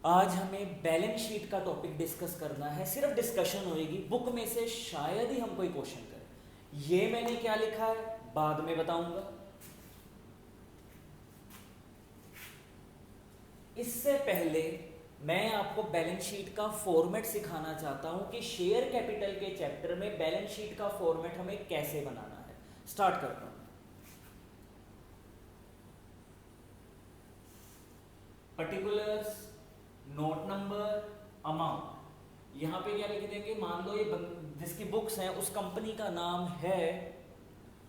आज हमें balance sheet का टॉपिक डिस्कस करना है। सिर्फ डिस्कशन होएगी, बुक में से शायद ही हम कोई क्वेश्चन करें। ये मैंने क्या लिखा है बाद में बताऊंगा। इससे पहले मैं आपको बैलेंस शीट का फॉर्मेट सिखाना चाहता हूं कि शेयर कैपिटल के चैप्टर में बैलेंस शीट का फॉर्मेट हमें कैसे बनाना है। स्टार्ट करता हूं। Particulars, note number, amount. यहां पे क्या लिख देंगे, मान लो ये जिसकी बुक्स हैं उस कंपनी का नाम है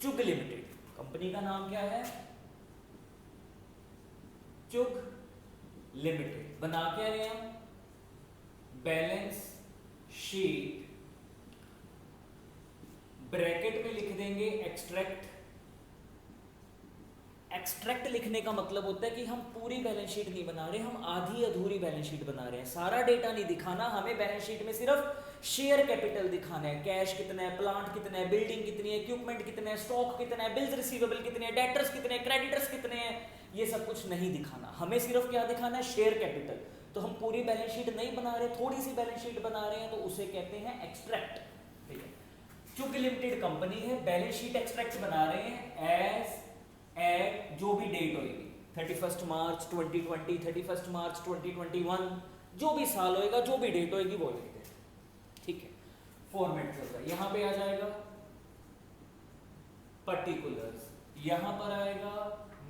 चुग लिमिटेड। कंपनी का नाम क्या है? चुग लिमिटेड। बना क्या रहे हम? बैलेंस शीट, ब्रैकेट में लिख देंगे एक्सट्रैक्ट। एक्सट्रैक्ट लिखने का मतलब होता है कि हम पूरी बैलेंस शीट नहीं बना रहे, हम आधी अधूरी बैलेंस शीट बना रहे हैं। सारा डेटा नहीं दिखाना हमें बैलेंस शीट में, सिर्फ शेयर कैपिटल दिखाना है। कैश कितना है, प्लांट कितना है, बिल्डिंग कितनी है, इक्विपमेंट कितने हैं, स्टॉक कितना है, बिल्स रिसीवेबल कितने हैं, डेटर्स कितने हैं, क्रेडिटर्स कितने हैं, ये सब कुछ नहीं दिखाना हमें। सिर्फ क्या दिखाना है? Share capital. तो हम पूरी बैलेंस शीट नहीं बना रहे, थोड़ी सी बैलेंस शीट बना रहे हैं, तो उसे कहते हैं एक्सट्रैक्ट। ठीक है, चुग लिमिटेड कंपनी है, बैलेंस शीट एक्सट्रैक्ट बना रहे हैं एज एट जो भी डेट होगी, 31 मार्च 2020, 31 मार्च 2021, जो भी साल होएगा, जो भी डेट होएगी वो लिख दें। ठीक है, फॉर्मेट चल रहा है। यहां पे आ जाएगा पर्टिकुलर्स, यहां पर आएगा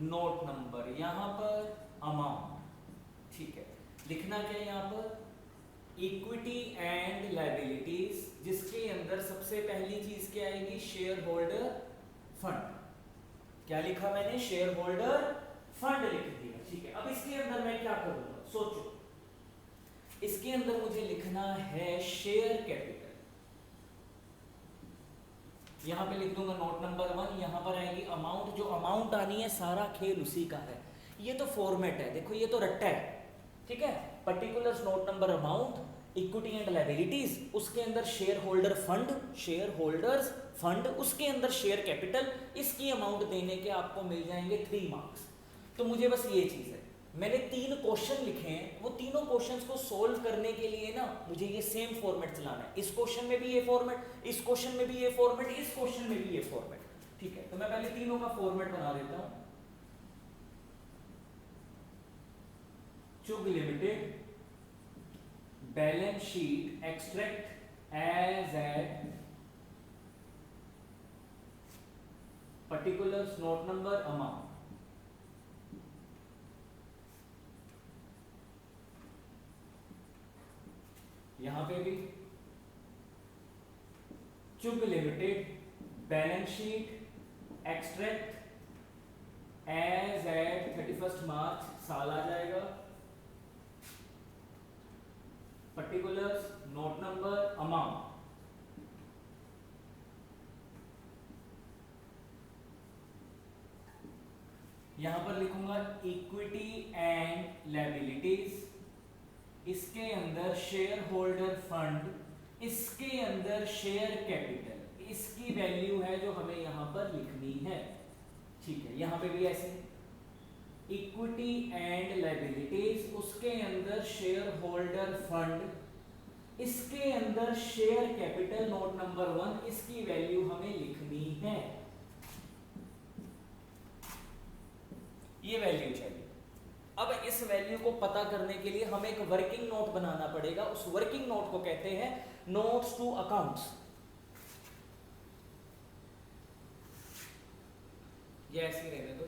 नोट नंबर, यहां पर अमाउंट। ठीक है, लिखना क्या है यहां पर? इक्विटी एंड लायबिलिटीज, जिसके अंदर सबसे पहली चीज क्या आएगी? Share holder fund. क्या लिखा मैंने? शेयर होल्डर फंड लिख दिया। ठीक है, अब इसके अंदर मैं क्या करूंगा, सोचो। इसके अंदर मुझे लिखना है शेयर कैपिटल। यहां पे लिख दूंगा नोट नंबर 1, यहां पर आएगी अमाउंट। जो अमाउंट आनी है सारा खेल उसी का है। ये तो फॉर्मेट है, देखो ये तो रट्टा है। ठीक है, particulars, note number, amount, equity and liabilities, उसके अंदर share holder fund, share holders fund, उसके अंदर शेयर कैपिटल। इसकी अमाउंट देने के आपको मिल जाएंगे 3 मार्क्स। तो मुझे बस ये चीज है, मैंने 3 क्वेश्चन लिखे हैं, वो तीनों क्वेश्चंस को सोल्व करने के लिए ना मुझे ये सेम फॉर्मेट चलाना है। इस क्वेश्चन में भी ये फॉर्मेट, इस क्वेश्चन में भी ये फॉर्मेट, इस क्वेश्चन में भी ये फॉर्मेट। ठीक है, तो मैं पहले तीनों का फॉर्मेट बना देता हूं। Chugh limited balance sheet extract as at particulars, note number, amount. यहां पे भी Chugh limited balance sheet extract as at 31 March, साल आ जाएगा। Particulars, note number, amount. यहां पर लिखूंगा इक्विटी एंड लायबिलिटीज, इसके अंदर शेयर होल्डर फंड, इसके अंदर शेयर कैपिटल। इसकी वैल्यू है जो हमें यहां पर लिखनी है। ठीक है, यहां पे भी ऐसे इक्विटी एंड लायबिलिटीज, उसके अंदर शेयर होल्डर फंड, इसके अंदर शेयर कैपिटल, नोट नंबर 1, इसकी वैल्यू हमें लिखनी है। ये वैल्यू चाहिए। अब इस वैल्यू को पता करने के लिए हमें एक वर्किंग नोट बनाना पड़ेगा। उस वर्किंग नोट को कहते हैं नोट्स टू अकाउंट्स। ये ऐसे रहने दो,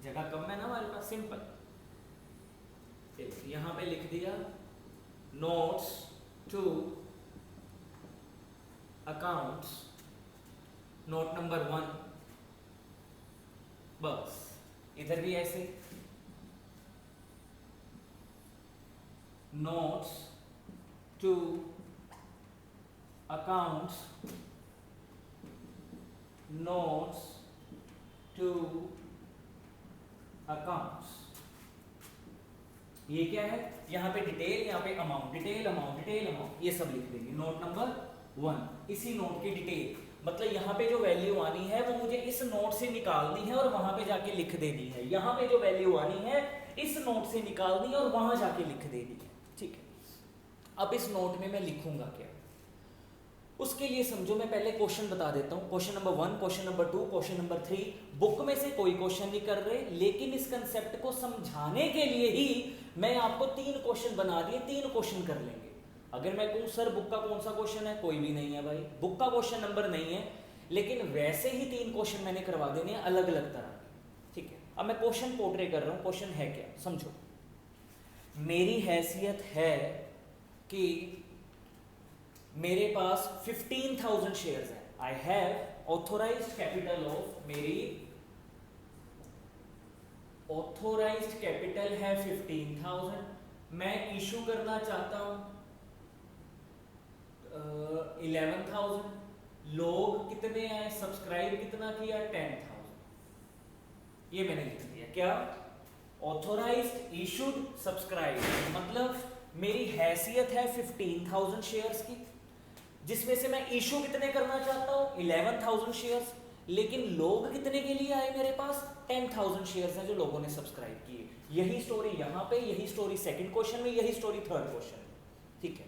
जगह कम है ना हमारे पास, सिंपल। यहां पे लिख दिया notes to accounts, note number 1। बस इधर भी ऐसे notes to accounts, notes to accounts. ये क्या है? यहां पे डिटेल, यहां पे amount, detail amount, detail amount, ये सब लिख देंगे। नोट नंबर 1, इसी नोट की डिटेल। मतलब यहाँ पे जो वैल्यू आनी है वो मुझे इस नोट से निकालनी है और वहां पे जाके लिख देनी है। यहाँ पे जो वैल्यू आनी है इस नोट से निकालनी है और वहां जाके लिख देनी है, ठीक है। अब इस नोट में मैं लिखूंगा क्या, उसके लिए समझो मैं पहले क्वेश्चन बता देता हूँ। Question number 1, question number 2, question number 3 book में से कोई क्वेश्चन नहीं कर रहे, लेकिन इस कंसेप्ट को समझाने के लिए ही मैं आपको 3 क्वेश्चन बना दिए, 3 क्वेश्चन कर लेंगे। अगर मैं कहूँ सर बुक का कौन सा क्वेश्चन है, कोई भी नहीं है भाई, बुक का क्वेश्चन नंबर नहीं है, लेकिन वैसे ही 3 क्वेश्चन मैंने करवा देने हैं अलग अलग तरह के, ठीक है। अब मैं क्वेश्चन पोर्ट्रे कर रहा हूँ, क्वेश्चन है क्या समझो। मेरी हैसियत है कि मेरे पास 15,000 शेयर्स हैं। I have authorised capital of, मेरी ऑथोराइज्ड कैपिटल है 15,000, मैं इशू करना चाहता हूं 11,000, लोग कितने आए, सब्सक्राइब कितना किया 10,000, ये मैंने लिख दिया। क्या ऑथोराइज्ड, इशूड, सब्सक्राइब, मतलब मेरी हैसियत है 15,000 शेयर्स की, जिसमें से मैं इशू कितने करना चाहता हूं 11,000 शेयर्स, लेकिन लोग कितने के लिए आए मेरे पास 10,000 शेयर्स हैं जो लोगों ने सब्सक्राइब किए। यही स्टोरी यहां पे, यही स्टोरी सेकंड क्वेश्चन में, यही स्टोरी थर्ड क्वेश्चन में, ठीक है।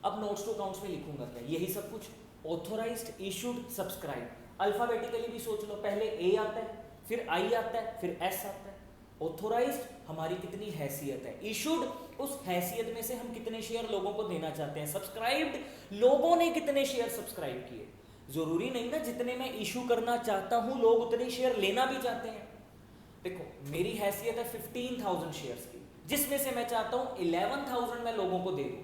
अब नोट्स टू अकाउंट्स में लिखूंगा क्या, यही सब कुछ, ऑथोराइज्ड, इशूड, सब्सक्राइब। अल्फाबेटिकली भी सोच लो, पहले ए आता है, फिर आई आता है, फिर एस आता है। ऑथोराइज्ड हमारी कितनी हैसियत है, इशूड उस हैसियत में से हम कितने शेयर लोगों को देना चाहते हैं, सब्सक्राइब्ड लोगों ने कितने शेयर सब्सक्राइब किए। जरूरी नहीं ना जितने मैं इशू करना चाहता हूं लोग उतने शेयर लेना भी चाहते हैं। देखो मेरी हैसियत है 15,000 शेयर्स की, जिसमें से मैं चाहता हूं 11,000 मैं लोगों को दे दूं,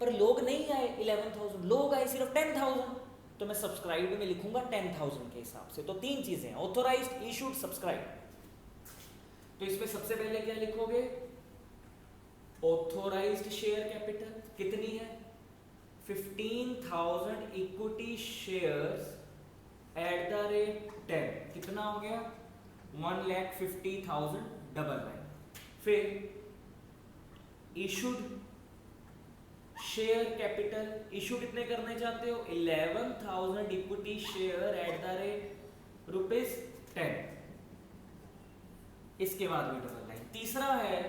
पर लोग नहीं आए 11,000, लोग आए सिर्फ 10,000, तो मैं सब्सक्राइब में लिखूंगा 10,000 के हिसाब से। तो 3 चीजें हैं, ऑथोराइज्ड, इशूड, सब्सक्राइब। तो इसमें सबसे पहले क्या लिखोगे, ऑथोराइज्ड शेयर कैपिटल कितनी है 15,000 equity shares at the rate 10, कितना हो गया 1,50,000 डबल लाइन। फिर इशूड शेयर कैपिटल, इशू कितने करने चाहते हो 11,000 equity share eight the rate ₹10, इसके बाद भी डबल लाइन। तीसरा है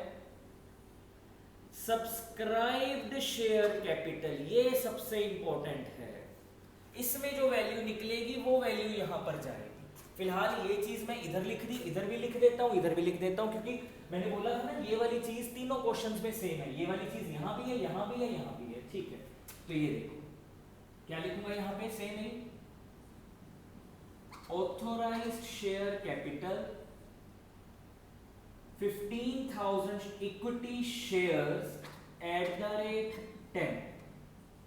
सब्सक्राइब्ड शेयर कैपिटल, ये सबसे इंपॉर्टेंट है, इसमें जो वैल्यू निकलेगी वो वैल्यू यहां पर जाएगी। फिलहाल ये चीज मैं इधर लिख दी, इधर भी लिख देता हूं, इधर भी लिख देता हूं, क्योंकि मैंने बोला था ना ये वाली चीज तीनों क्वेश्चंस में सेम है, ये वाली चीज यहां भी है, यहां भी है, यहां भी है, ठीक है। तो ये देखो क्या लिखूंगा यहां पे, सेम है, authorised share capital 15,000 equity shares at the rate 10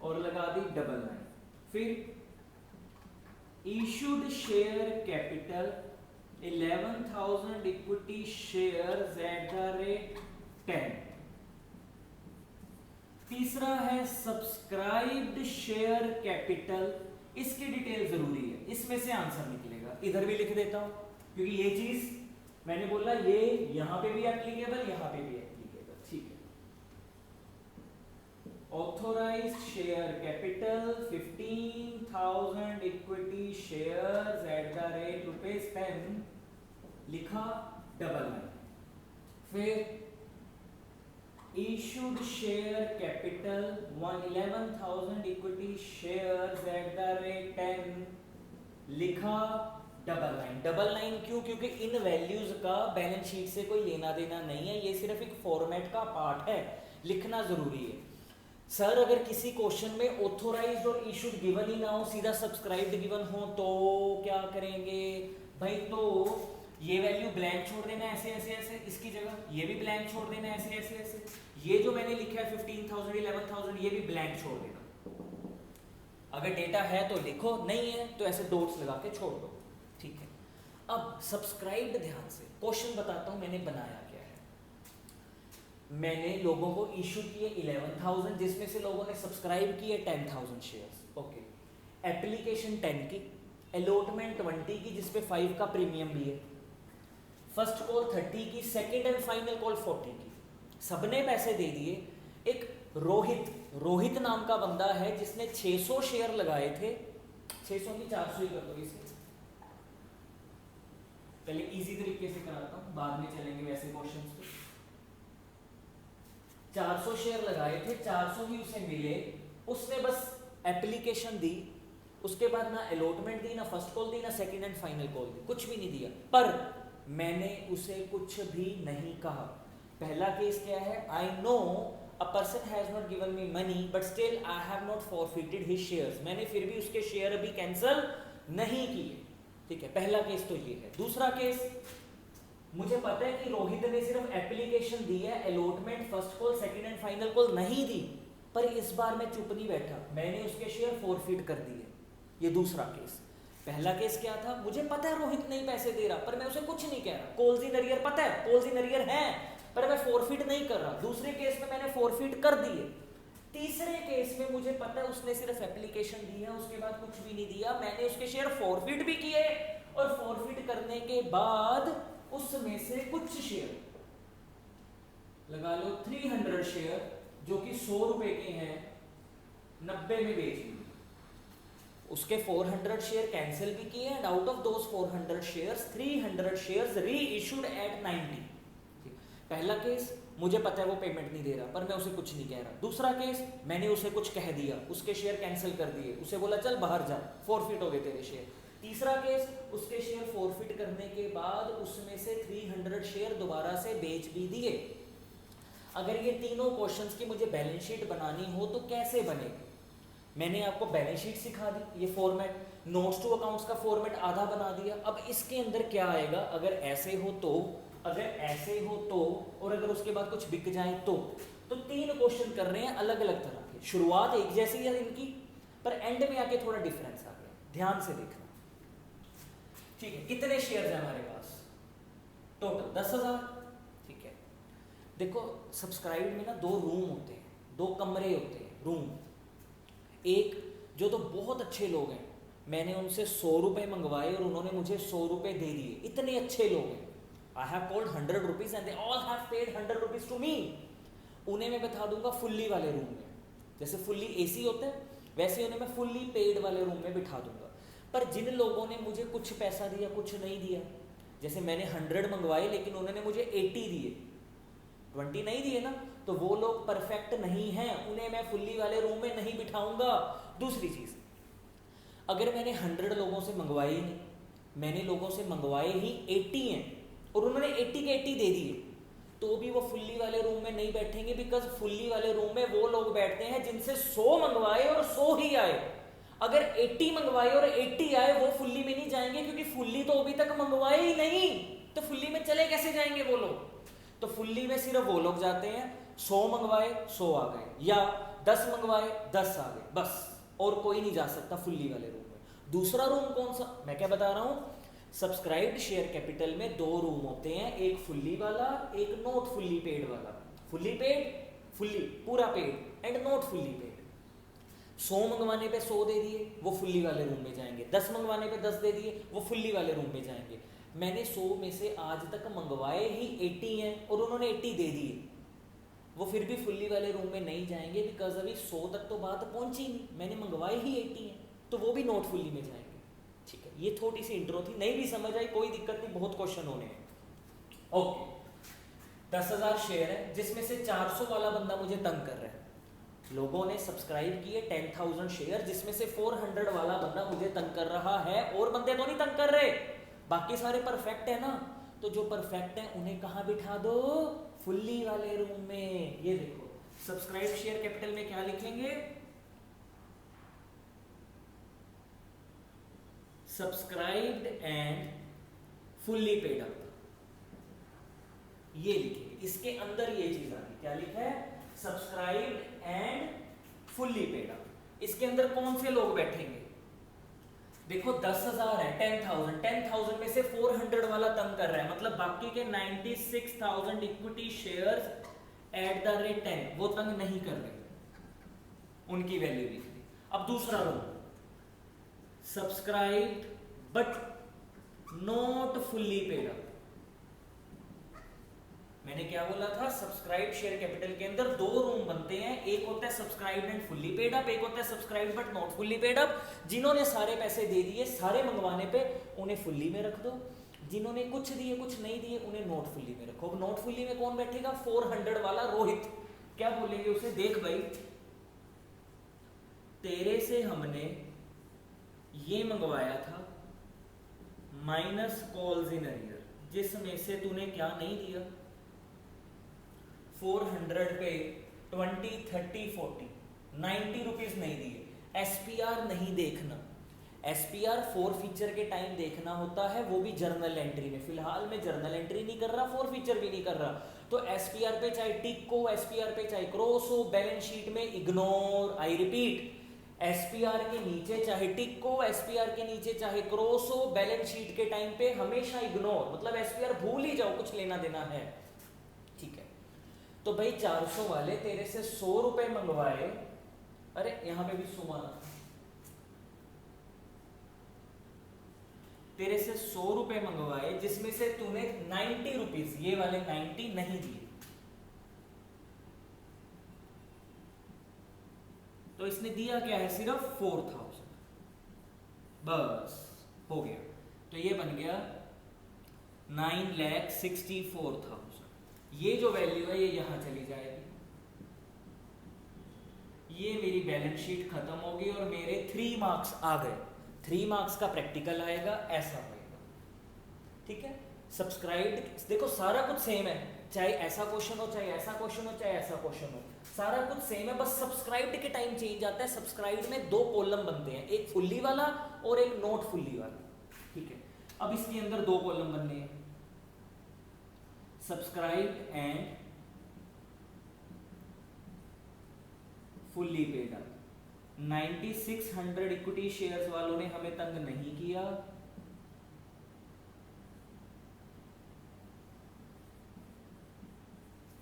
और लगा दी डबल लाइन। फिर issued share capital 11,000 equity shares at the rate 10। तीसरा है सब्सक्राइब्ड शेयर कैपिटल, इसकी डिटेल जरूरी है, इसमें से आंसर निकलेगा। इधर भी लिख देता हूं क्योंकि ये चीज मैंने बोला ये यहां पे भी एप्लीकेबल, यहां पे भी एप्लीकेबल, ठीक है। Authorised share capital 15,000 equity shares at the rate ₹10 लिखा डबल लाइन। फिर issued share capital 11,000 equity shares at the rate 10 लिखा डबल लाइन। डबल लाइन क्यों, क्योंकि इन वैल्यूज का बैलेंस शीट से कोई लेना देना नहीं है, ये सिर्फ एक फॉर्मेट का पार्ट है, लिखना जरूरी है। सर अगर किसी क्वेश्चन में ऑथोराइज्ड और इशूड गिवन ही ना हो, सीधा सब्सक्राइब्ड गिवन हो, तो क्या करेंगे भाई, तो ये वैल्यू ब्लैंक छोड़ देना ऐसे ऐसे ऐसे, इसकी जगह ये भी ब्लैंक छोड़ देना ऐसे ऐसे ऐसे, ये जो मैंने लिखा है 15,000 11,000 ये भी ब्लैंक छोड़ देना। अगर डेटा है तो लिखो, नहीं है तो ऐसे डॉट्स लगा के छोड़ दो, ठीक है। अब सब्सक्राइब्ड, ध्यान से क्वेश्चन बताता हूं मैंने बनाया क्या है। मैंने लोगों को इशू किए 11,000, जिसमें से लोगों ने सब्सक्राइब किए 10,000 शेयर्स, ओके। एप्लीकेशन 10 की, अलॉटमेंट 20 की जिसपे 5 का प्रीमियम भी है, फर्स्ट कॉल 30 की, सेकंड एंड फाइनल कॉल 40 की, सबने पैसे दे दिए। एक रोहित नाम का बंदा है जिसने 600 शेयर लगाए थे 600 की 400 ही कर दो इसे, पहले इजी तरीके से कराता हूँ, बाद में चलेंगे वैसे क्वेश्चंस पे। 400 शेयर लगाए थे, 400 ही उसे मिले, उसने बस एप्लीकेशन दी, उसके बाद ना अलॉटमेंट दी, ना फर्स्ट कॉल दी, ना सेकंड एंड फाइनल कॉल दी, कुछ भी नहीं दिया, पर मैंने उसे कुछ भी नहीं कहा। पहला केस क्या है, I know a person has not given me money but still I have not forfeited his shares, मैंने फिर भी उसके शेयर अभी कैंसिल नहीं किए, ठीक है, पहला केस तो ये है। दूसरा केस, मुझे पता है कि रोहित ने सिर्फ एप्लीकेशन दी है, allotment, first call, second and final call नहीं दी, पर इस बार मैं चुप नहीं बैठा, मैंने उसके शेयर फॉरफिट कर दिए, ये दूसरा केस। पहला केस क्या था, मुझे पता है रोहित नहीं पैसे दे रहा, पर मैं उसे कुछ नहीं कह रहा, कॉल्स इन अरियर पता है, कॉल्स इन अरियर है, पर मैं फॉरफिट नहीं कर रहा। दूसरे केस में मैंने फॉरफिट कर दिए। तीसरे केस में मुझे पता है उसने सिर्फ एप्लीकेशन दी है, उसके बाद कुछ भी नहीं दिया, मैंने उसके शेयर फॉरफिट भी किए, और फॉरफिट करने के बाद उसमें से कुछ शेयर लगा लो 300 शेयर जो कि 100 रुपए के हैं, 90 में बेच दिए, उसके 400 शेयर कैंसिल भी किए, and out of those 400 shares 300 shares री इशूड एट 90। पहला केस, मुझे पता है वो पेमेंट नहीं दे रहा, पर मैं उसे कुछ नहीं कह रहा। दूसरा केस, मैंने उसे कुछ कह दिया, उसके शेयर कैंसिल कर दिए, उसे बोला चल बाहर जा, फॉरफिट हो गए तेरे शेयर। तीसरा केस, उसके शेयर फॉरफिट करने के बाद उसमें से 300 शेयर दोबारा से बेच भी दिए। अगर ये तीनों क्वेश्चंस की मुझे बैलेंस शीट बनानी हो तो कैसे बनेगी, मैंने आपको बैलेंस शीट सिखा दी, ये फॉर्मेट, नोट्स टू अकाउंट्स का फॉर्मेट आधा बना दिया। अब इसके अंदर क्या आएगा, अगर ऐसे हो तो, अगर ऐसे हो तो, और अगर उसके बाद कुछ बिक जाए तो तीन क्वेश्चन कर रहे हैं अलग अलग तरह के, शुरुआत एक जैसी है इनकी, पर एंड में आके थोड़ा डिफरेंस आ गया, ध्यान से देखना, ठीक है। कितने शेयर्स हैं हमारे पास टोटल, 10,000, ठीक है। देखो सब्सक्राइब में ना 2 रूम होते हैं, 2 कमरे होते हैं, रूम। एक जो तो बहुत अच्छे लोग हैं, मैंने उनसे 100 रुपये मंगवाए और उन्होंने मुझे 100 रुपये दे दिए, इतने अच्छे लोग हैं, I have called 100 rupees and they all have paid 100 rupees to me. उन्हें मैं बैठा दूंगा फुल्ली वाले रूम में, जैसे फुल्ली एसी होता है वैसे उन्हें मैं फुल्ली पेड वाले रूम में बिठा दूंगा। पर जिन लोगों ने मुझे कुछ पैसा दिया कुछ नहीं दिया, जैसे मैंने 100 मंगवाए लेकिन उन्होंने मुझे 80 दिए, 20 नहीं दिए ना, तो वो लोग परफेक्ट नहीं हैं, उन्हें मैं फुल्ली वाले रूम में नहीं बिठाऊंगा। दूसरी चीज, अगर मैंने 100 लोगों से मंगवाए ही नहीं, मैंने लोगों से मंगवाए ही 80 हैं और उन्होंने 80 के 80 दे दिए, तो भी वो फुल्ली वाले रूम में नहीं बैठेंगे, बिकॉज फुल्ली वाले रूम में वो लोग बैठते हैं जिनसे 100 मंगवाए और 100 ही आए। अगर 80 मंगवाए और 80 आए, वो फुल्ली में नहीं जाएंगे, क्योंकि फुल्ली तो अभी तक मंगवाए ही नहीं, तो फुल्ली में चले कैसे जाएंगे वो लोग। तो फुल्ली में सिर्फ वो लोग जाते हैं 100 मंगवाए 100 आ गए, या 10 मंगवाए 10 आ गए, बस, और कोई नहीं जा सकता फुल्ली वाले रूम में। दूसरा रूम कौन सा, मैं क्या बता रहा हूं, सब्सक्राइब्ड शेयर कैपिटल में 2 रूम होते हैं, एक फुल्ली वाला, एक नॉट फुल्ली पेड वाला। फुल्ली पेड, फुल्ली पूरा paid, and not fully paid. 100 मंगवाने पे 100 दे दिए, वो फुल्ली वाले रूम में जाएंगे, 10 मंगवाने पे 10 दे दिए, वो फुल्ली वाले रूम में जाएंगे। मैंने 100 में से आज तक मंगवाए ही 80 हैं और उन्होंने 80 दे दिए, वो फिर भी फुल्ली वाले रूम में नहीं जाएंगे, बिकॉज अभी 100 तक तो बात पहुंची नहीं, मैंने मंगवाए ही 80 हैं, तो वो भी नॉट फुल्ली में जाएंगे। ठीक है, ये थोड़ी सी इंट्रो थी, नहीं भी समझ आई कोई दिक्कत नहीं, बहुत क्वेश्चन होने हैं। ओके, 10,000 शेयर है, जिसमें से 400 वाला बंदा मुझे तंग कर रहा है, लोगों ने सब्सक्राइब किए 10,000 शेयर, जिसमें से 400 वाला बंदा मुझे तंग कर रहा है, और बंदे तो नहीं तंग कर रहे, बाकी सारे परफेक्ट है ना, तो जो परफेक्ट है उन्हें कहाँ बिठा दो, फुल्ली वाले रूम में। ये देखो सब्सक्राइब शेयर कैपिटल में क्या लिखेंगे, subscribed and fully paid up, ये लिखेंगे। इसके अंदर ये चीज आ गई, क्या लिखा है, subscribed and fully paid up. इसके अंदर कौन से लोग बैठेंगे, देखो 10,000 है, 10,000 में से 400 वाला तंग कर रहा है, मतलब बाकी के 96,000 equity shares at the rate 10 वो तंग नहीं कर रहे, उनकी वैल्यू लिख दी। अब दूसरा row, subscribed but not fully paid up, मैंने क्या बोला था, सब्सक्राइब शेयर कैपिटल के अंदर दो रूम बनते हैं, एक होता है subscribed and fully paid up, एक होता है subscribed but not fully paid up. जिन्होंने सारे पैसे दे दिए सारे मंगवाने पे उन्हें फुल्ली में रख दो, जिन्होंने कुछ दिए कुछ नहीं दिए उन्हें नॉट फुल्ली में रखो। अब नॉट फुल्ली में कौन बैठेगा, 400 वाला रोहित। क्या बोलेंगे उसे, देख भाई तेरे से हमने ये मंगवाया था माइनस कॉल्स इन अरियर, जिसमें से तूने क्या नहीं दिया, 400 पे 20 30 40 90 रुपीज नहीं दिए। एसपीआर नहीं देखना, एसपीआर 4 फीचर के टाइम देखना होता है, वो भी जर्नल एंट्री में। फिलहाल मैं जर्नल एंट्री नहीं कर रहा, 4 फीचर भी नहीं कर रहा, तो एसपीआर पे चाहे टिक हो, एसपीआर पे चाहे क्रॉस हो, बैलेंस शीट में इग्नोर। आई रिपीट, एसपीआर के नीचे चाहे टिक हो, एसपीआर के नीचे चाहे क्रॉस हो, बैलेंस शीट के टाइम पे हमेशा इग्नोर, मतलब एसपीआर भूल ही जाओ, कुछ लेना देना है। ठीक है, तो भाई 400 वाले तेरे से 100 रुपए मंगवाए, अरे यहां पे भी 100 आना, तेरे से 100 रुपए मंगवाए जिसमें से तूने 90 रुपीज, ये वाले 90 नहीं दिए, तो इसने दिया क्या है, सिर्फ 4000, बस हो गया। तो ये बन गया 9,64,000। ये जो वैल्यू है ये यहां चली जाएगी, ये मेरी बैलेंस शीट खत्म होगी और मेरे 3 मार्क्स आ गए। 3 मार्क्स का प्रैक्टिकल आएगा, ऐसा होएगा। ठीक है, सब्सक्राइब्ड देखो सारा कुछ सेम है, चाहे ऐसा क्वेश्चन हो, चाहे ऐसा क्वेश्चन हो, चाहे ऐसा क्वेश्चन हो, सारा कुछ सेम है, बस सब्सक्राइब्ड के टाइम चेंज आता है। सब्सक्राइब्ड में 2 कॉलम बनते हैं, एक फुल्ली वाला और एक नॉट फुल्ली वाला। ठीक है, अब इसके अंदर 2 कॉलम बनने हैं, subscribed and fully paid up. 9600 equity shares वालों ने हमें तंग नहीं किया,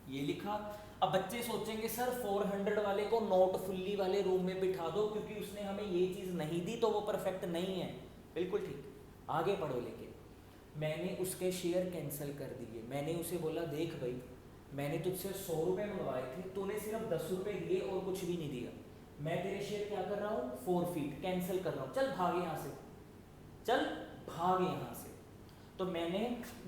ये लिखा। अब बच्चे सोचेंगे सर 400 वाले को नॉट फुल्ली वाले रूम में बिठा दो क्योंकि उसने हमें ये चीज नहीं दी तो वो परफेक्ट नहीं है। बिल्कुल ठीक, आगे पढ़ो। लेकिन मैंने उसके शेयर कैंसिल कर दिए, मैंने उसे बोला देख भाई मैंने तुझसे 100 रुपए मंगवाए थे, तूने सिर्फ 10 रुपए दिए और कुछ भी नहीं दिया, मैं तेरे शेयर क्या कर रहा हूँ, 4 फीट कैंसिल कर रहा हूँ, चल भाग यहाँ से, चल भाग यहाँ से। तो मैंने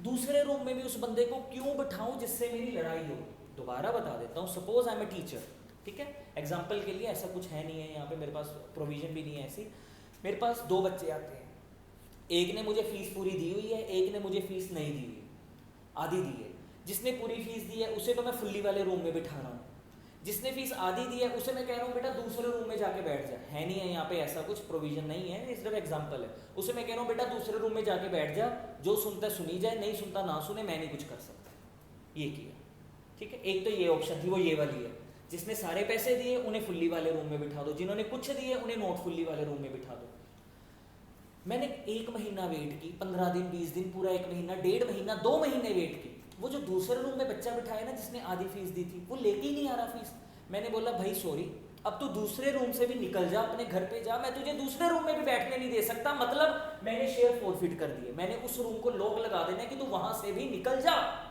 दूसरे रूम में भी उस बंदे को क्यों बिठाऊं जिससे मेरी लड़ाई हो। दोबारा बता देता हूँ, suppose I am a teacher, ठीक है, एग्जाम्पल के लिए, ऐसा कुछ है नहीं है यहाँ पे, मेरे पास प्रोविजन भी नहीं है ऐसी। मेरे पास 2 बच्चे आते हैं, एक ने मुझे फीस पूरी दी हुई है, एक ने मुझे फीस नहीं दी हुई, आधी दी है। जिसने पूरी फीस दी है उसे तो मैं फुल्ली वाले रूम में बिठा रहा हूँ, जिसने फीस आधी दी है उसे मैं कह रहा हूँ बेटा दूसरे रूम में जाके बैठ जा। है नहीं है यहाँ पे ऐसा कुछ प्रोविजन नहीं है, ये सिर्फ एग्जाम्पल है। उसे मैं कह रहा हूँ बेटा दूसरे रूम में जाके बैठ जा, जो सुनता सुनी जाए, नहीं सुनता ना सुने, मैं नहीं कुछ कर सकता। ये किया, ठीक है। एक तो ये ऑप्शन थी, वो ये वाली है, जिसने सारे पैसे दिए उन्हें फुल्ली वाले रूम में बिठा दो, जिन्होंने कुछ दिए उन्हें नॉट फुल्ली वाले रूम में बिठा दो। मैंने 1 महीना वेट की, 15 दिन 20 दिन, पूरा 1 महीना, 1.5 महीना, 2 महीने वेट की। वो जो दूसरे रूम में बच्चा बिठाया ना जिसने आधी फीस दी थी, वो लेके ही नहीं आ रहा फीस। मैंने बोला भाई सॉरी, अब तू दूसरे रूम से भी निकल जा, अपने घर पे जा, मैं तुझे दूसरे रूम में भी बैठने नहीं दे सकता। मतलब मैंने शेयर फॉरफिट कर दिए, मैंने उस रूम को लॉक लगा देना कि तू वहां से भी निकल जा।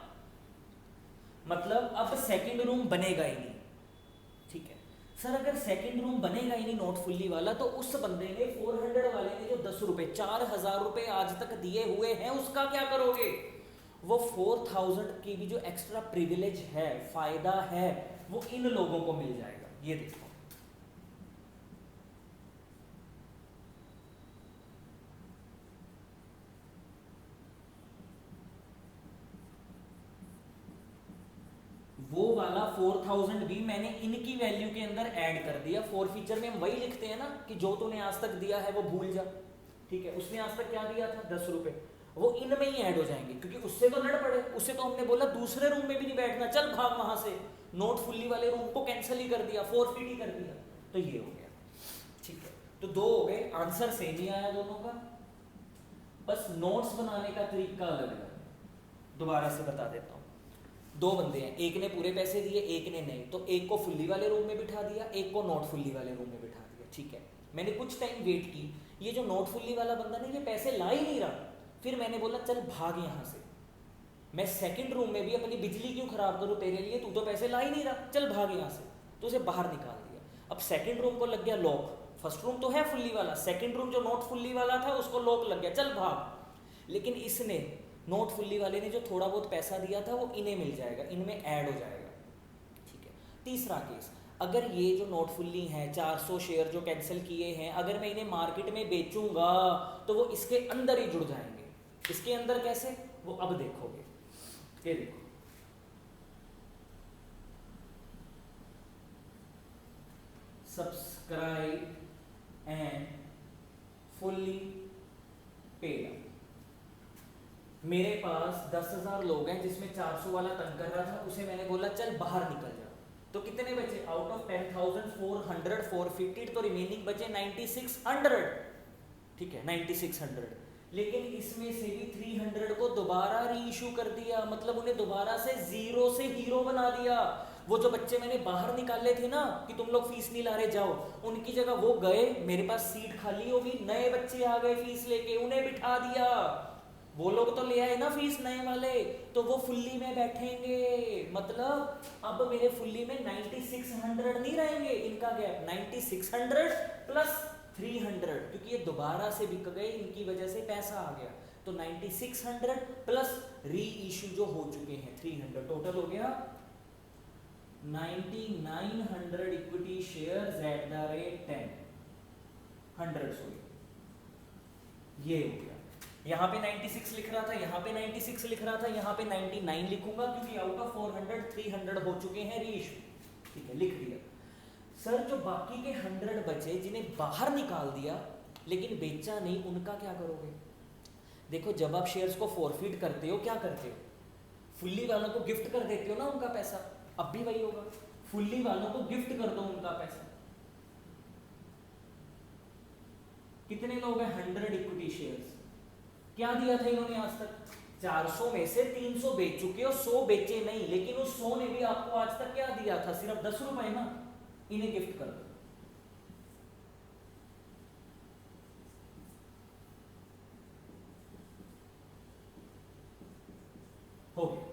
मतलब अब सेकंड रूम बनेगा ही नहीं। ठीक है सर, अगर सेकंड रूम बनेगा ही नहीं नॉट फुल्ली वाला, तो उस बंदे ने 400 वाले ने जो 10 रुपए 4000 रुपए आज तक दिए हुए हैं उसका क्या करोगे। वो 4000 की भी जो एक्स्ट्रा प्रिविलेज है, फायदा है, वो इन लोगों को मिल जाएगा। ये देखो, वो वाला 4000 भी मैंने इनकी वैल्यू के अंदर ऐड कर दिया। 4 फीचर में हम वही लिखते हैं ना कि जो तूने आज तक दिया है वो भूल जा। ठीक है, उसने आज तक क्या दिया था, 10 रुपए, वो इनमें ही ऐड हो जाएंगे क्योंकि उससे तो लड़ पड़े। उससे तो हमने बोला दूसरे रूम में भी नहीं बैठना, चल भाग वहां से, नॉट फुल्ली वाले रूम को कैंसिल ही कर दिया, 4 फीट ही कर दिया। तो ये हो गया। ठीक है, तो 2 हो गए, आंसर सेम ही आया दोनों का, बस नोट्स बनाने का तरीका अलग है। दोबारा से बता देता हूँ, 2 बंदे हैं, एक ने पूरे पैसे दिए, एक ने नहीं, तो एक को फुल्ली वाले रूम में बिठा दिया, एक को नॉट फुल्ली वाले रूम में बिठा दिया। ठीक है, मैंने कुछ टाइम वेट की, ये जो नॉट फुल्ली वाला बंदा ना ये पैसे ला ही नहीं रहा, फिर मैंने बोला चल भाग यहाँ से, मैं सेकंड रूम में भी अपनी बिजली क्यों खराब करूं तेरे लिए, तू तो पैसे ला ही नहीं रहा, चल भाग यहाँ से, तो उसे बाहर निकाल दिया। अब सेकंड रूम को लग गया लॉक, फर्स्ट रूम तो है फुल्ली वाला, सेकंड रूम जो नॉट फुल्ली वाला था उसको लॉक लग गया, चल भाग। लेकिन इसने नॉट फुल्ली वाले ने जो थोड़ा बहुत पैसा दिया था वो इन्हें मिल जाएगा, इनमें ऐड हो जाएगा, ठीक है। तीसरा केस, अगर ये जो नॉट फुल्ली हैं 400 शेयर जो कैंसिल किए हैं, अगर मैं इन्हें मार्केट में बेचूंगा तो वो इसके अंदर ही जुड़ जाएंगे। इसके अंदर कैसे, वो अब देखोगे, ये देखो सब्सक्राइब एंड फुल्ली पेड। मेरे पास 10,000 लोग हैं जिसमें 400 वाला तंग कर रहा था, उसे मैंने बोला चल बाहर निकल जा, तो कितने बचे, आउट ऑफ 10,400 450, तो रिमेनिंग बचे 9600, ठीक है 9600। लेकिन इसमें से भी 300 को दोबारा री इशू कर दिया, मतलब उन्हें दोबारा से जीरो से हीरो बना दिया। वो जो बच्चे मैंने बाहर निकाले थे ना कि तुम लोग फीस नहीं ला रहे जाओ, उनकी जगह वो गए, मेरे पास सीट खाली होगी, नए बच्चे आ गए फीस लेके, उन्हें बिठा दिया। वो लोग तो ले आए ना फीस नए वाले, तो वो फुल्ली में बैठेंगे, मतलब अब मेरे फुल्ली में 9600 नहीं रहेंगे, इनका गैप 9600 प्लस 300, क्योंकि ये दोबारा से बिक गए, इनकी वजह से पैसा आ गया, तो 9600 प्लस री इशू जो हो चुके हैं 300, टोटल हो गया 9900 equity shares at the rate 100, sorry ये हो गया। यहाँ पे 96 लिख रहा था, यहाँ पे 96 लिख रहा था, यहाँ पे 99 लिखूंगा क्योंकि आउट ऑफ 400 300 हो चुके हैं री इशू, ठीक है लिख दिया। सर जो बाकी के 100 बचे जिन्हें बाहर निकाल दिया लेकिन बेचा नहीं, उनका क्या करोगे? देखो जब आप शेयर्स को फॉरफिट करते हो क्या करते हो, फुल्ली वालों को गिफ्ट कर देते हो ना उनका पैसा, अब भी वही होगा, फुल्ली वालों को गिफ्ट कर दो उनका पैसा। कितने लोग हैं 100 इक्विटी शेयर्स, क्या दिया था इन्होंने आज तक, 400 में से 300 बेच चुके हो, 100 बेचे नहीं, लेकिन उस 100 ने भी आपको आज तक क्या दिया था, सिर्फ 10 रुपए ना, इन्हें गिफ्ट कर दो। हो गया,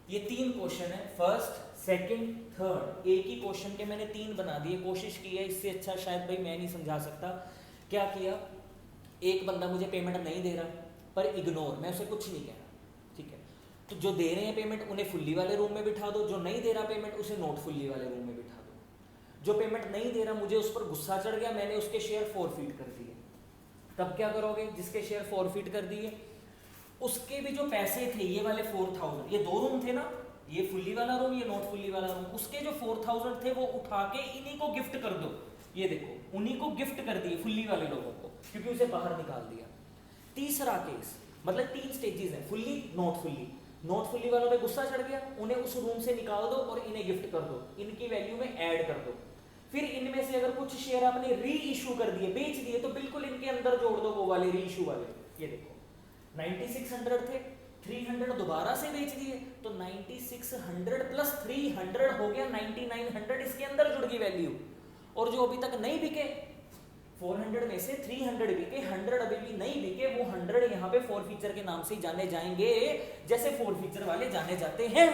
ये 3 क्वेश्चन है, फर्स्ट सेकंड थर्ड, एक ही क्वेश्चन के मैंने 3 बना दिए, कोशिश की है, इससे अच्छा शायद भाई मैं नहीं समझा सकता। क्या किया, एक बंदा मुझे पेमेंट नहीं दे रहा पर इग्नोर, मैं उसे कुछ नहीं कह रहा, ठीक है, तो जो दे रहे हैं पेमेंट उन्हें फुल्ली वाले रूम में बिठा दो, जो नहीं दे रहा पेमेंट उसे नॉट फुल्ली वाले रूम में बिठा दो। जो पेमेंट नहीं दे रहा मुझे उस पर गुस्सा चढ़ गया, मैंने उसके शेयर फॉरफिट कर दिए, तब क्या करोगे, जिसके शेयर फॉरफिट कर दिए उसके भी जो पैसे थे, ये वाले 4000, ये 2 रूम थे ना, ये फुल्ली वाला रूम ये नॉट फुल्ली वाला रूम, उसके जो 4000 थे वो उठा के इन्हीं को गिफ्ट कर दो, ये देखो उन्हीं को गिफ्ट कर दिए फुल्ली वाले लोगों को, क्योंकि उसे बाहर निकाल दिया। तीसरा केस, मतलब 3 स्टेजेस है, fully not fully, not fully वालों पे गुस्सा चढ़ गया, उन्हें उस रूम से निकाल दो और इन्हें गिफ्ट कर दो, इनकी वैल्यू में ऐड कर दो, फिर इनमें से अगर कुछ शेयर आपने री इशू कर दिए, बेच दिए, तो बिल्कुल इनके अंदर जोड़ दो वो वाले री इशू वाले, ये देखो 9600 थे, 300 दोबारा से बेच दिए, तो 9600 प्लस 300 हो गया 9900, इसके अंदर जुड़ गई वैल्यू। और जो अभी तक नहीं बिके 400 में से 300 बिके, 100 अभी भी नहीं बिके, वो 100 यहाँ पे फोर फीचर के नाम से ही जाने जाएंगे, जैसे फोर फीचर वाले जाने जाते हैं।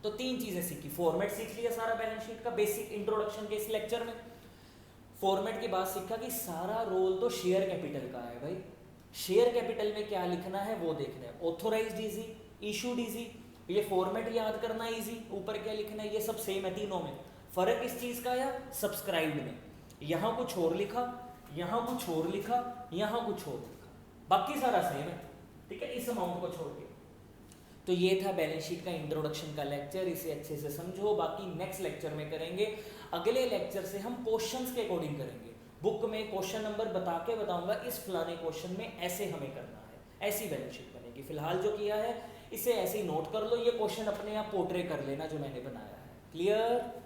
तो 3 चीजें सीखी, फॉर्मेट सीख लिया सारा बैलेंस शीट का बेसिक इंट्रोडक्शन के इस लेक्चर में। फॉर्मेट के बाद सीखा कि सारा रोल तो शेयर कैपिटल का है भाई, शेयर कैपिटल में क्या लिखना है वो देखना है, ऑथोराइज्ड इजी, इशूड इजी, ये फॉर्मेट याद करना इजी, ऊपर क्या लिखना है ये सब सेम है तीनों में। फर्क इस चीज का आया सब्सक्राइब्ड में, यहाँ कुछ और लिखा, यहाँ कुछ और लिखा, यहाँ कुछ और लिखा, बाकी सारा सेम है, ठीक है, इस अमाउंट को छोड़ के। तो ये था बैलेंस शीट का इंट्रोडक्शन का लेक्चर, इसे अच्छे से समझो, बाकी नेक्स्ट लेक्चर में करेंगे। अगले लेक्चर से हम क्वेश्चंस के अकॉर्डिंग करेंगे, बुक में क्वेश्चन नंबर बता के बताऊंगा इस फलाने क्वेश्चन में ऐसे हमें करना है, ऐसी बैलेंस शीट बनेगी। फिलहाल जो किया है इसे ऐसे ही नोट कर लो, ये क्वेश्चन अपने आप पोर्ट्रे कर लेना जो मैंने बनाया है। क्लियर?